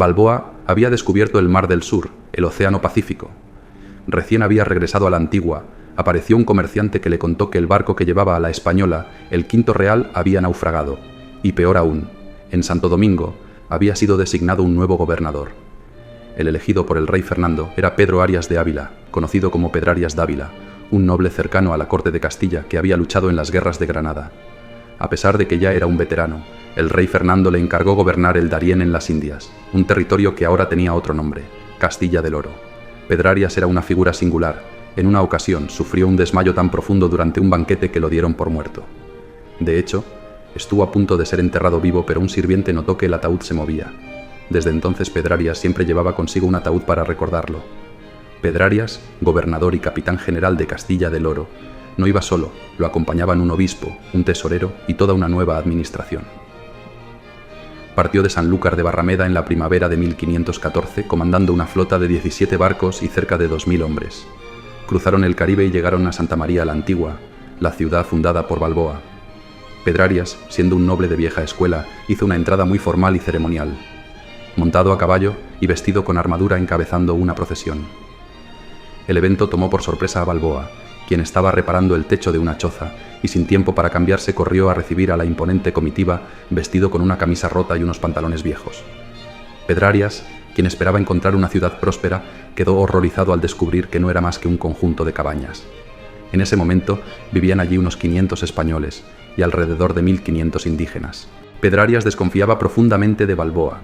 Balboa había descubierto el Mar del Sur, el Océano Pacífico. Recién había regresado a la Antigua. Apareció un comerciante que le contó que el barco que llevaba a la Española, el Quinto Real, había naufragado. Y peor aún, en Santo Domingo había sido designado un nuevo gobernador. El elegido por el rey Fernando era Pedro Arias de Ávila, conocido como Pedrarias Dávila, un noble cercano a la corte de Castilla que había luchado en las guerras de Granada. A pesar de que ya era un veterano, el rey Fernando le encargó gobernar el Darién en las Indias, un territorio que ahora tenía otro nombre, Castilla del Oro. Pedrarias era una figura singular. En una ocasión sufrió un desmayo tan profundo durante un banquete que lo dieron por muerto. De hecho, estuvo a punto de ser enterrado vivo, pero un sirviente notó que el ataúd se movía. Desde entonces Pedrarias siempre llevaba consigo un ataúd para recordarlo. Pedrarias, gobernador y capitán general de Castilla del Oro, no iba solo, lo acompañaban un obispo, un tesorero y toda una nueva administración. Partió de Sanlúcar de Barrameda en la primavera de 1514, comandando una flota de 17 barcos y cerca de 2000 hombres. Cruzaron el Caribe y llegaron a Santa María la Antigua, la ciudad fundada por Balboa. Pedrarias, siendo un noble de vieja escuela, hizo una entrada muy formal y ceremonial, montado a caballo y vestido con armadura encabezando una procesión. El evento tomó por sorpresa a Balboa, quien estaba reparando el techo de una choza, y sin tiempo para cambiarse corrió a recibir a la imponente comitiva vestido con una camisa rota y unos pantalones viejos. Pedrarias, quien esperaba encontrar una ciudad próspera, quedó horrorizado al descubrir que no era más que un conjunto de cabañas. En ese momento vivían allí unos 500 españoles y alrededor de 1500 indígenas. Pedrarias desconfiaba profundamente de Balboa.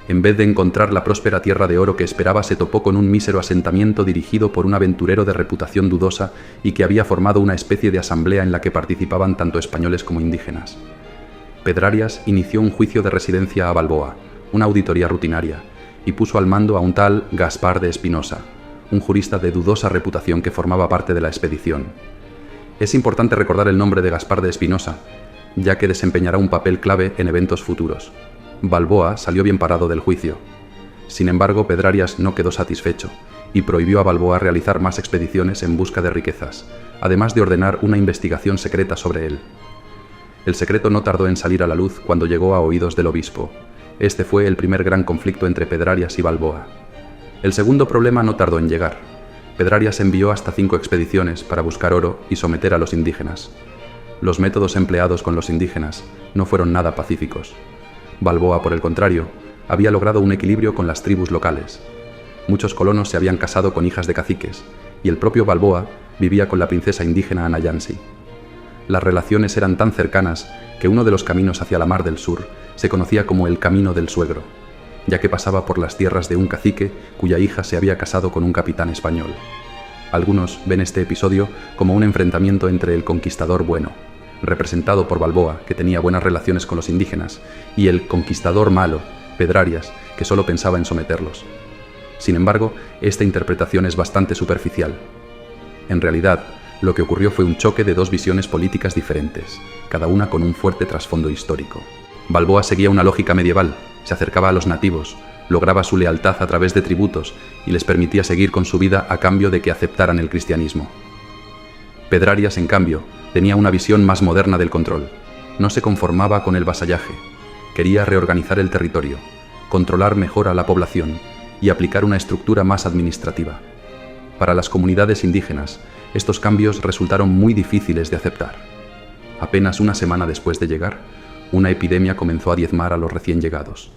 En vez de encontrar la próspera tierra de oro que esperaba, se topó con un mísero asentamiento dirigido por un aventurero de reputación dudosa y que había formado una especie de asamblea en la que participaban tanto españoles como indígenas. Pedrarias inició un juicio de residencia a Balboa, una auditoría rutinaria, y puso al mando a un tal Gaspar de Espinosa, un jurista de dudosa reputación que formaba parte de la expedición. Es importante recordar el nombre de Gaspar de Espinosa, ya que desempeñará un papel clave en eventos futuros. Balboa salió bien parado del juicio. Sin embargo, Pedrarias no quedó satisfecho y prohibió a Balboa realizar más expediciones en busca de riquezas, además de ordenar una investigación secreta sobre él. El secreto no tardó en salir a la luz cuando llegó a oídos del obispo. Este fue el primer gran conflicto entre Pedrarias y Balboa. El segundo problema no tardó en llegar. Pedrarias envió hasta 5 expediciones para buscar oro y someter a los indígenas. Los métodos empleados con los indígenas no fueron nada pacíficos. Balboa, por el contrario, había logrado un equilibrio con las tribus locales. Muchos colonos se habían casado con hijas de caciques, y el propio Balboa vivía con la princesa indígena Anayansi. Las relaciones eran tan cercanas que uno de los caminos hacia la Mar del Sur se conocía como el Camino del Suegro, ya que pasaba por las tierras de un cacique cuya hija se había casado con un capitán español. Algunos ven este episodio como un enfrentamiento entre el conquistador bueno, representado por Balboa, que tenía buenas relaciones con los indígenas, y el conquistador malo, Pedrarias, que solo pensaba en someterlos. Sin embargo, esta interpretación es bastante superficial. En realidad, lo que ocurrió fue un choque de 2 visiones políticas diferentes, cada una con un fuerte trasfondo histórico. Balboa seguía una lógica medieval, se acercaba a los nativos, lograba su lealtad a través de tributos y les permitía seguir con su vida a cambio de que aceptaran el cristianismo. Pedrarias, en cambio, tenía una visión más moderna del control. No se conformaba con el vasallaje. Quería reorganizar el territorio, controlar mejor a la población y aplicar una estructura más administrativa. Para las comunidades indígenas, estos cambios resultaron muy difíciles de aceptar. Apenas una semana después de llegar, una epidemia comenzó a diezmar a los recién llegados.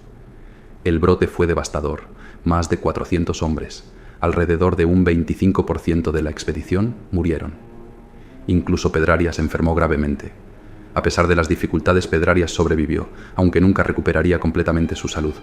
El brote fue devastador. Más de 400 hombres, alrededor de un 25% de la expedición, murieron. Incluso Pedrarias se enfermó gravemente. A pesar de las dificultades, Pedrarias sobrevivió, aunque nunca recuperaría completamente su salud.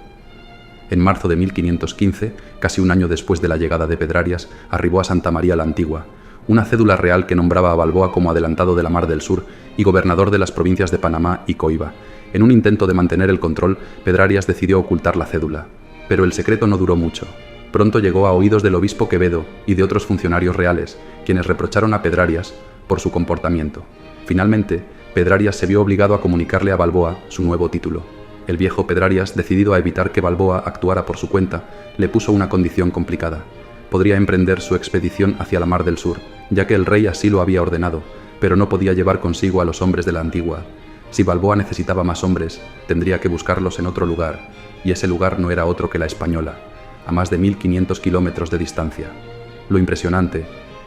En marzo de 1515, casi un año después de la llegada de Pedrarias, arribó a Santa María la Antigua, una cédula real que nombraba a Balboa como adelantado de la Mar del Sur y gobernador de las provincias de Panamá y Coiba. En un intento de mantener el control, Pedrarias decidió ocultar la cédula. Pero el secreto no duró mucho. Pronto llegó a oídos del obispo Quevedo y de otros funcionarios reales, quienes reprocharon a Pedrarias por su comportamiento. Finalmente, Pedrarias se vio obligado a comunicarle a Balboa su nuevo título. El viejo Pedrarias, decidido a evitar que Balboa actuara por su cuenta, le puso una condición complicada. Podría emprender su expedición hacia la Mar del Sur, ya que el rey así lo había ordenado, pero no podía llevar consigo a los hombres de la Antigua. Si Balboa necesitaba más hombres, tendría que buscarlos en otro lugar, y ese lugar no era otro que la Española, a más de 1500 kilómetros de distancia. Lo impresionante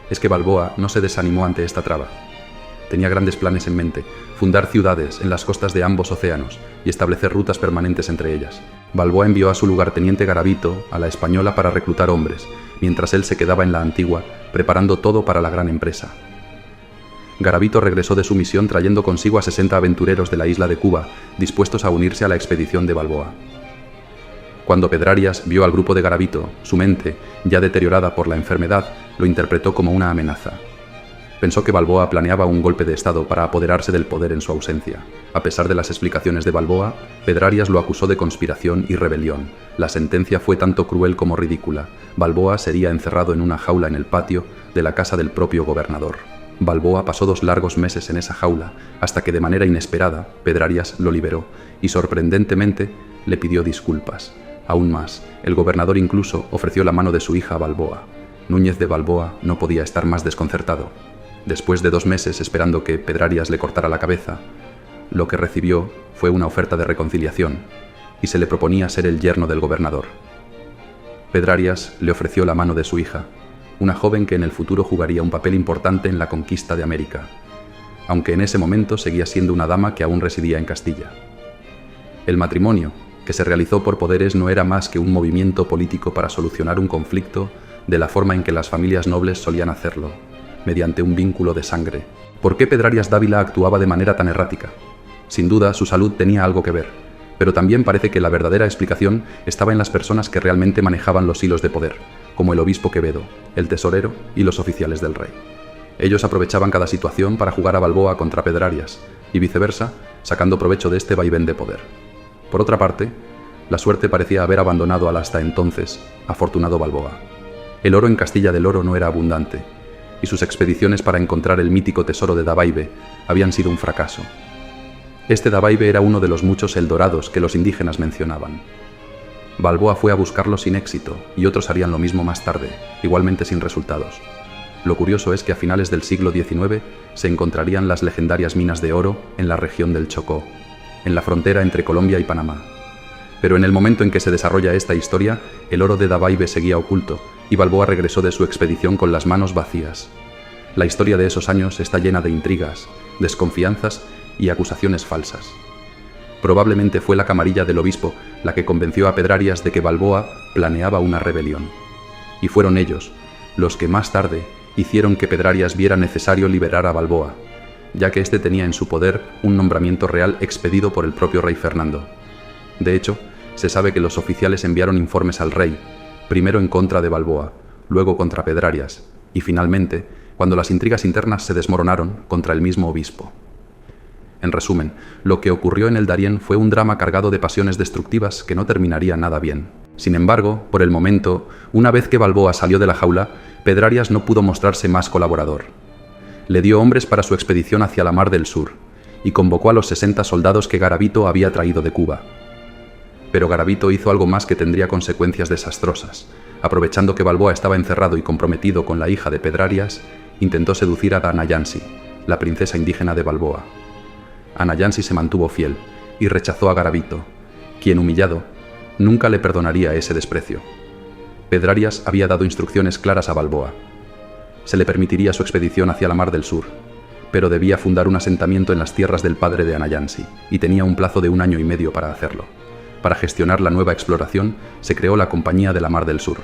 es que Balboa no se desanimó ante esta traba. Tenía grandes planes en mente: fundar ciudades en las costas de ambos océanos y establecer rutas permanentes entre ellas. Balboa envió a su lugarteniente Garavito a la Española para reclutar hombres, mientras él se quedaba en la Antigua preparando todo para la gran empresa. Garavito regresó de su misión trayendo consigo a 60 aventureros de la isla de Cuba, dispuestos a unirse a la expedición de Balboa. Cuando Pedrarias vio al grupo de Garavito, su mente, ya deteriorada por la enfermedad, lo interpretó como una amenaza. Pensó que Balboa planeaba un golpe de estado para apoderarse del poder en su ausencia. A pesar de las explicaciones de Balboa, Pedrarias lo acusó de conspiración y rebelión. La sentencia fue tanto cruel como ridícula. Balboa sería encerrado en una jaula en el patio de la casa del propio gobernador. Balboa pasó 2 largos meses en esa jaula, hasta que de manera inesperada Pedrarias lo liberó y sorprendentemente le pidió disculpas. Aún más, el gobernador incluso ofreció la mano de su hija a Balboa. Núñez de Balboa no podía estar más desconcertado. Después de 2 meses esperando que Pedrarias le cortara la cabeza, lo que recibió fue una oferta de reconciliación, y se le proponía ser el yerno del gobernador. Pedrarias le ofreció la mano de su hija, una joven que en el futuro jugaría un papel importante en la conquista de América, aunque en ese momento seguía siendo una dama que aún residía en Castilla. El matrimonio, que se realizó por poderes, no era más que un movimiento político para solucionar un conflicto de la forma en que las familias nobles solían hacerlo, mediante un vínculo de sangre. ¿Por qué Pedrarias Dávila actuaba de manera tan errática? Sin duda, su salud tenía algo que ver, pero también parece que la verdadera explicación estaba en las personas que realmente manejaban los hilos de poder, como el obispo Quevedo, el tesorero y los oficiales del rey. Ellos aprovechaban cada situación para jugar a Balboa contra Pedrarias, y viceversa, sacando provecho de este vaivén de poder. Por otra parte, la suerte parecía haber abandonado al hasta entonces afortunado Balboa. El oro en Castilla del Oro no era abundante, y sus expediciones para encontrar el mítico tesoro de Davaivre habían sido un fracaso. Este Davaivre era uno de los muchos eldorados que los indígenas mencionaban. Balboa fue a buscarlo sin éxito, y otros harían lo mismo más tarde, igualmente sin resultados. Lo curioso es que a finales del siglo XIX se encontrarían las legendarias minas de oro en la región del Chocó, en la frontera entre Colombia y Panamá. Pero en el momento en que se desarrolla esta historia, el oro de Davaivre seguía oculto, y Balboa regresó de su expedición con las manos vacías. La historia de esos años está llena de intrigas, desconfianzas y acusaciones falsas. Probablemente fue la camarilla del obispo la que convenció a Pedrarias de que Balboa planeaba una rebelión. Y fueron ellos los que más tarde hicieron que Pedrarias viera necesario liberar a Balboa, ya que éste tenía en su poder un nombramiento real expedido por el propio rey Fernando. De hecho, se sabe que los oficiales enviaron informes al rey, primero en contra de Balboa, luego contra Pedrarias, y finalmente, cuando las intrigas internas se desmoronaron, contra el mismo obispo. En resumen, lo que ocurrió en el Darién fue un drama cargado de pasiones destructivas que no terminaría nada bien. Sin embargo, por el momento, una vez que Balboa salió de la jaula, Pedrarias no pudo mostrarse más colaborador. Le dio hombres para su expedición hacia la Mar del Sur, y convocó a los 60 soldados que Garavito había traído de Cuba. Pero Garavito hizo algo más que tendría consecuencias desastrosas. Aprovechando que Balboa estaba encerrado y comprometido con la hija de Pedrarias, intentó seducir a Anayansi, la princesa indígena de Balboa. Anayansi se mantuvo fiel y rechazó a Garavito, quien, humillado, nunca le perdonaría ese desprecio. Pedrarias había dado instrucciones claras a Balboa. Se le permitiría su expedición hacia la Mar del Sur, pero debía fundar un asentamiento en las tierras del padre de Anayansi, y tenía un plazo de 1 año y medio para hacerlo. Para gestionar la nueva exploración, se creó la Compañía de la Mar del Sur.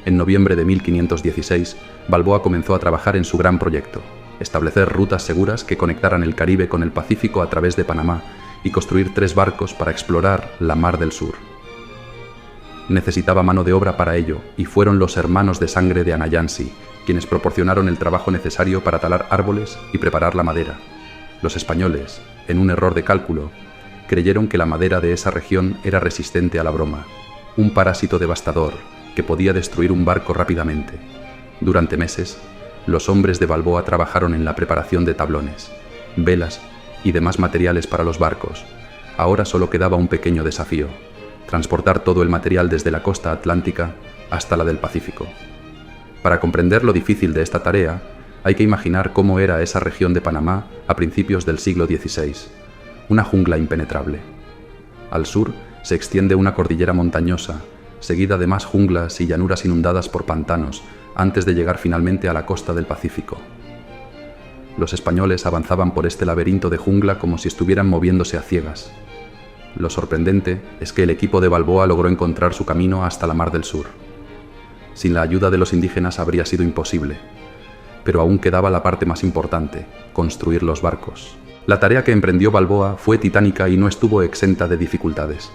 En noviembre de 1516, Balboa comenzó a trabajar en su gran proyecto: establecer rutas seguras que conectaran el Caribe con el Pacífico a través de Panamá y construir 3 barcos para explorar la Mar del Sur. Necesitaba mano de obra para ello, y fueron los hermanos de sangre de Anayansi quienes proporcionaron el trabajo necesario para talar árboles y preparar la madera. Los españoles, en un error de cálculo, creyeron que la madera de esa región era resistente a la broma, un parásito devastador que podía destruir un barco rápidamente. Durante meses, los hombres de Balboa trabajaron en la preparación de tablones, velas y demás materiales para los barcos. Ahora solo quedaba un pequeño desafío: transportar todo el material desde la costa atlántica hasta la del Pacífico. Para comprender lo difícil de esta tarea, hay que imaginar cómo era esa región de Panamá a principios del siglo XVI, una jungla impenetrable. Al sur se extiende una cordillera montañosa, seguida de más junglas y llanuras inundadas por pantanos, antes de llegar finalmente a la costa del Pacífico. Los españoles avanzaban por este laberinto de jungla como si estuvieran moviéndose a ciegas. Lo sorprendente es que el equipo de Balboa logró encontrar su camino hasta la Mar del Sur. Sin la ayuda de los indígenas habría sido imposible, pero aún quedaba la parte más importante: construir los barcos. La tarea que emprendió Balboa fue titánica y no estuvo exenta de dificultades.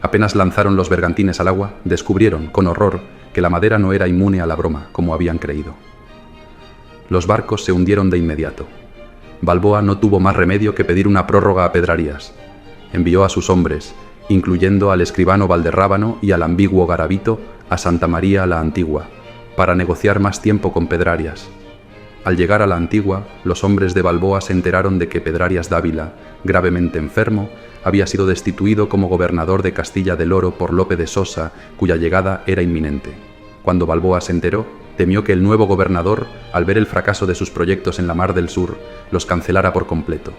Apenas lanzaron los bergantines al agua, descubrieron, con horror, que la madera no era inmune a la broma, como habían creído. Los barcos se hundieron de inmediato. Balboa no tuvo más remedio que pedir una prórroga a Pedrarias. Envió a sus hombres, incluyendo al escribano Valderrábano y al ambiguo Garavito, a Santa María la Antigua, para negociar más tiempo con Pedrarias. Al llegar a la Antigua, los hombres de Balboa se enteraron de que Pedrarias Dávila, gravemente enfermo, había sido destituido como gobernador de Castilla del Oro por Lope de Sosa, cuya llegada era inminente. Cuando Balboa se enteró, temió que el nuevo gobernador, al ver el fracaso de sus proyectos en la Mar del Sur, los cancelara por completo.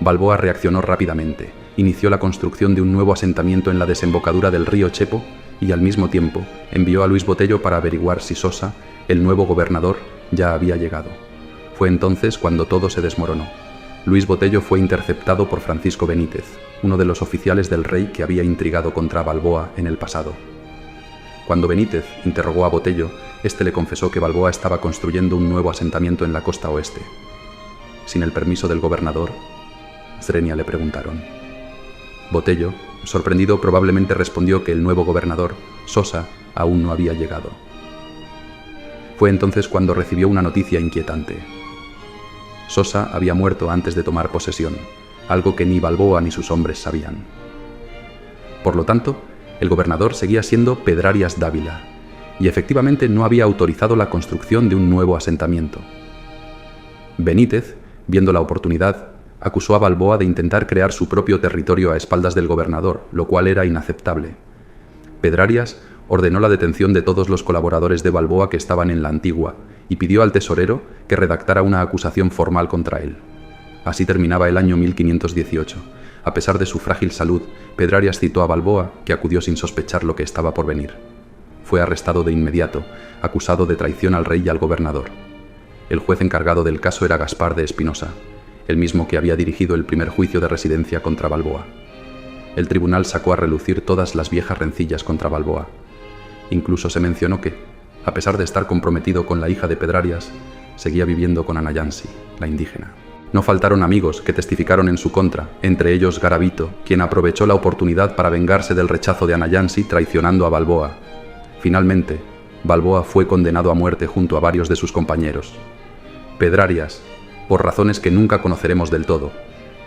Balboa reaccionó rápidamente, inició la construcción de un nuevo asentamiento en la desembocadura del río Chepo y al mismo tiempo envió a Luis Botello para averiguar si Sosa, el nuevo gobernador, ya había llegado. Fue entonces cuando todo se desmoronó. Luis Botello fue interceptado por Francisco Benítez, uno de los oficiales del rey que había intrigado contra Balboa en el pasado. Cuando Benítez interrogó a Botello, este le confesó que Balboa estaba construyendo un nuevo asentamiento en la costa oeste. ¿Sin el permiso del gobernador?, Zrenia le preguntaron. Botello, sorprendido, probablemente respondió que el nuevo gobernador, Sosa, aún no había llegado. Fue entonces cuando recibió una noticia inquietante. Sosa había muerto antes de tomar posesión, algo que ni Balboa ni sus hombres sabían. Por lo tanto, el gobernador seguía siendo Pedrarias Dávila, y efectivamente no había autorizado la construcción de un nuevo asentamiento. Benítez, viendo la oportunidad, acusó a Balboa de intentar crear su propio territorio a espaldas del gobernador, lo cual era inaceptable. Pedrarias ordenó la detención de todos los colaboradores de Balboa que estaban en la Antigua y pidió al tesorero que redactara una acusación formal contra él. Así terminaba el año 1518. A pesar de su frágil salud, Pedrarias citó a Balboa, que acudió sin sospechar lo que estaba por venir. Fue arrestado de inmediato, acusado de traición al rey y al gobernador. El juez encargado del caso era Gaspar de Espinosa, el mismo que había dirigido el primer juicio de residencia contra Balboa. El tribunal sacó a relucir todas las viejas rencillas contra Balboa. Incluso se mencionó que, a pesar de estar comprometido con la hija de Pedrarias, seguía viviendo con Anayansi, la indígena. No faltaron amigos que testificaron en su contra, entre ellos Garavito, quien aprovechó la oportunidad para vengarse del rechazo de Anayansi traicionando a Balboa. Finalmente, Balboa fue condenado a muerte junto a varios de sus compañeros. Pedrarias, por razones que nunca conoceremos del todo,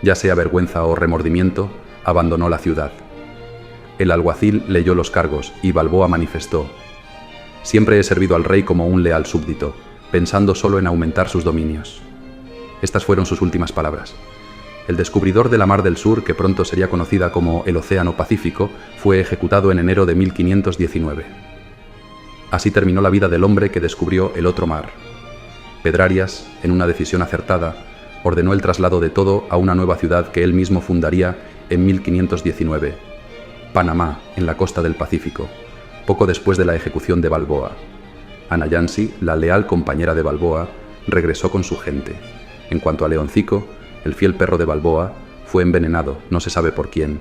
ya sea vergüenza o remordimiento, abandonó la ciudad. El alguacil leyó los cargos y Balboa manifestó: «Siempre he servido al rey como un leal súbdito, pensando solo en aumentar sus dominios». Estas fueron sus últimas palabras. El descubridor de la Mar del Sur, que pronto sería conocida como el Océano Pacífico, fue ejecutado en enero de 1519. Así terminó la vida del hombre que descubrió el otro mar. Pedrarias, en una decisión acertada, ordenó el traslado de todo a una nueva ciudad que él mismo fundaría en 1519, Panamá, en la costa del Pacífico, poco después de la ejecución de Balboa. Anayansi, la leal compañera de Balboa, regresó con su gente. En cuanto a Leoncico, el fiel perro de Balboa, fue envenenado, no se sabe por quién.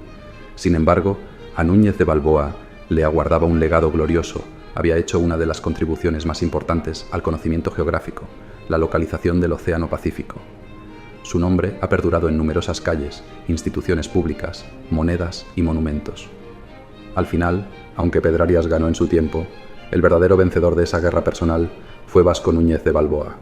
Sin embargo, a Núñez de Balboa le aguardaba un legado glorioso. Había hecho una de las contribuciones más importantes al conocimiento geográfico, la localización del Océano Pacífico. Su nombre ha perdurado en numerosas calles, instituciones públicas, monedas y monumentos. Al final, aunque Pedrarias ganó en su tiempo, el verdadero vencedor de esa guerra personal fue Vasco Núñez de Balboa.